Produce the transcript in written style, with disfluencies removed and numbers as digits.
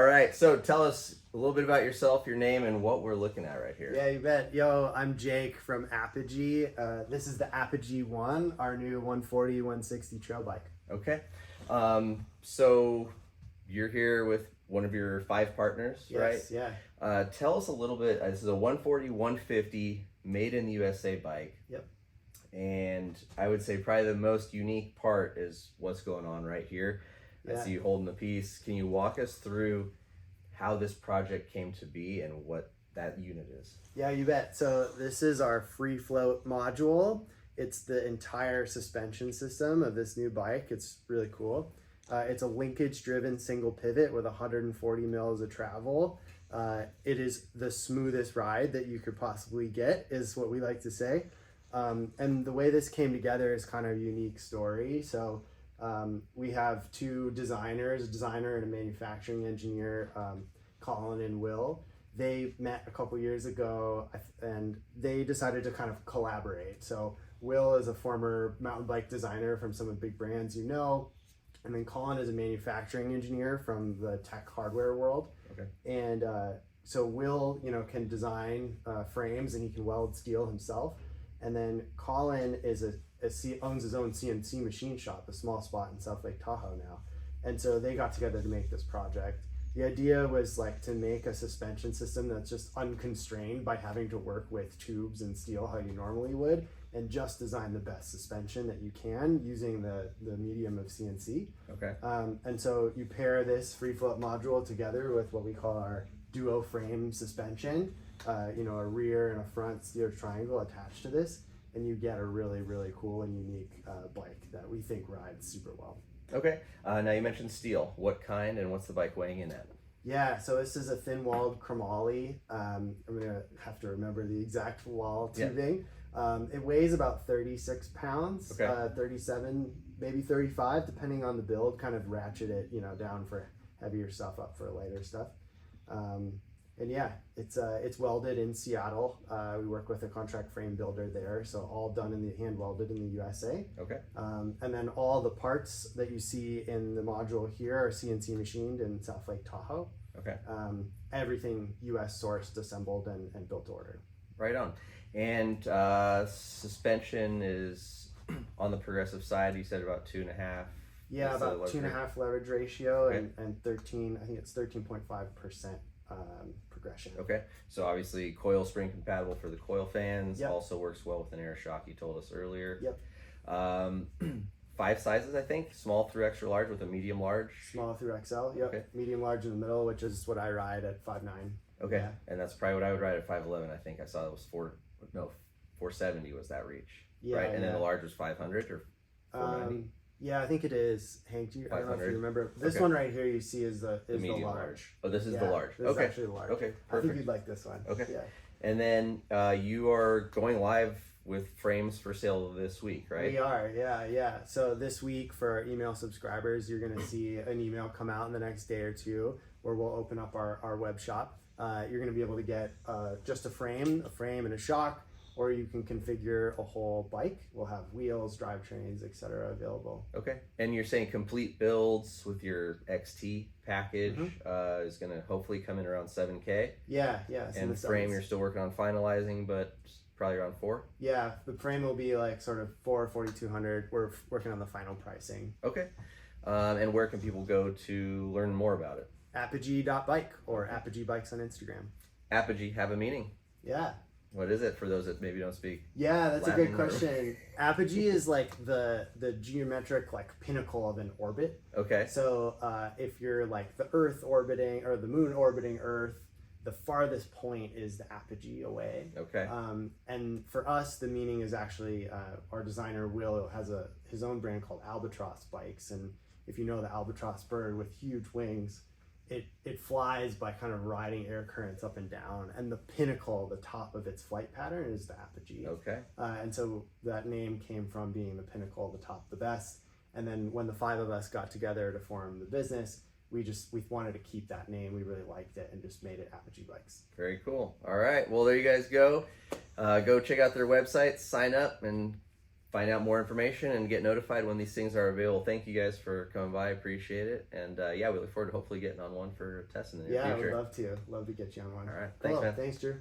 All right, so tell us a little bit about yourself, your name, and what we're looking at right here. Yeah, you bet. Yo, I'm Jake from Apogee. This is the Apogee 1, our new 140, 160 trail bike. Okay. So you're here with one of your 5 partners, right? Yes, yeah. Tell us a little bit. This is a 140, 150 made in the USA bike. Yep. And I would say probably the most unique part is what's going on right here. Yeah. I see you holding the piece. Can you walk us through how this project came to be and what that unit is? Yeah, you bet. So this is our free float module. It's the entire suspension system of this new bike. It's really cool. It's a linkage driven single pivot with 140 mils of travel. It is the smoothest ride that you could possibly get, is what we like to say. And the way this came together is kind of a unique story. So we have 2 designers, a designer and a manufacturing engineer, Colin and Will. They met a couple years ago and they decided to kind of collaborate. So Will is a former mountain bike designer from some of the big brands you know, and then Colin is a manufacturing engineer from the tech hardware world. Okay. And so Will, can design frames and he can weld steel himself. And then Colin owns his own CNC machine shop, a small spot in South Lake Tahoe now. And so they got together to make this project. The idea was to make a suspension system that's just unconstrained by having to work with tubes and steel how you normally would, and just design the best suspension that you can using the medium of CNC. Okay. And so you pair this free float module together with what we call our duo frame suspension, a rear and a front steer triangle attached to this, and you get a really, really cool and unique bike that we think rides super well. Okay. Now you mentioned steel. What kind and what's the bike weighing in at? Yeah, so this is a thin-walled Chromoly. I'm gonna have to remember the exact wall tubing. Yeah. It weighs about 36 pounds, okay. 37, maybe 35, depending on the build. Kind of ratchet it, down for heavier stuff, up for lighter stuff. And yeah, it's welded in Seattle. We work with a contract frame builder there, so all done hand welded in the USA. Okay. And then all the parts that you see in the module here are CNC machined in South Lake Tahoe. Okay. Everything US sourced, assembled, and built to order. Right on. And suspension is on the progressive side. You said about 2.5. Yeah, about 2.5 leverage ratio, okay. and 13. I think it's 13.5%. Progression. Okay, so obviously coil spring compatible for the coil fans. Yep. Also works well with an air shock, you told us earlier. Yep. 5 sizes, I think. Small through extra large with a medium large. Small through XL. Yep. Okay. Medium large in the middle, which is what I ride at 5'9". Okay, yeah. And that's probably what I would ride at 5'11". I think I saw it was 470 was that reach. Yeah. Right, and then the large was 500 or 490. Yeah, I think it is. Hank, I don't know if you remember. This one right here you see is the large. Oh, this is the large. This is actually the large. Okay, perfect. I think you'd like this one. Okay. Yeah. And then you are going live with frames for sale this week, right? We are, yeah. So this week for our email subscribers, you're going to see an email come out in the next day or two where we'll open up our web shop. You're going to be able to get just a frame and a shock, or you can configure a whole bike. We'll have wheels, drivetrains, etc. available. Okay. And you're saying complete builds with your XT package is going to hopefully come in around 7K? Yeah. And the frame you're still working on finalizing, but probably around 4? Yeah, the frame will be sort of 4,200. We're working on the final pricing. Okay. And where can people go to learn more about it? Apogee.bike or Apogee Bikes on Instagram. Apogee have a meaning? Yeah. What is it for those that maybe don't speak? Yeah, that's Latin, a great question. Apogee is the geometric pinnacle of an orbit. Okay. So if you're the Earth orbiting or the Moon orbiting Earth, the farthest point is the apogee away. Okay. And for us, the meaning is actually our designer Will has his own brand called Albatross Bikes, and if you know the albatross bird with huge wings, it flies by kind of riding air currents up and down, and the pinnacle, the top of its flight pattern is the apogee. Okay. And so that name came from being the pinnacle, the top, the best. And then when the 5 of us got together to form the business, we wanted to keep that name. We really liked it and just made it Apogee Bikes. Very cool. All right. Well, there you guys go. Go check out their website, sign up, and find out more information and get notified when these things are available. Thank you guys for coming by. Appreciate it. And we look forward to hopefully getting on one for testing in the future. Yeah, I would love to. Love to get you on one. All right. Thanks, man. Thanks, Drew.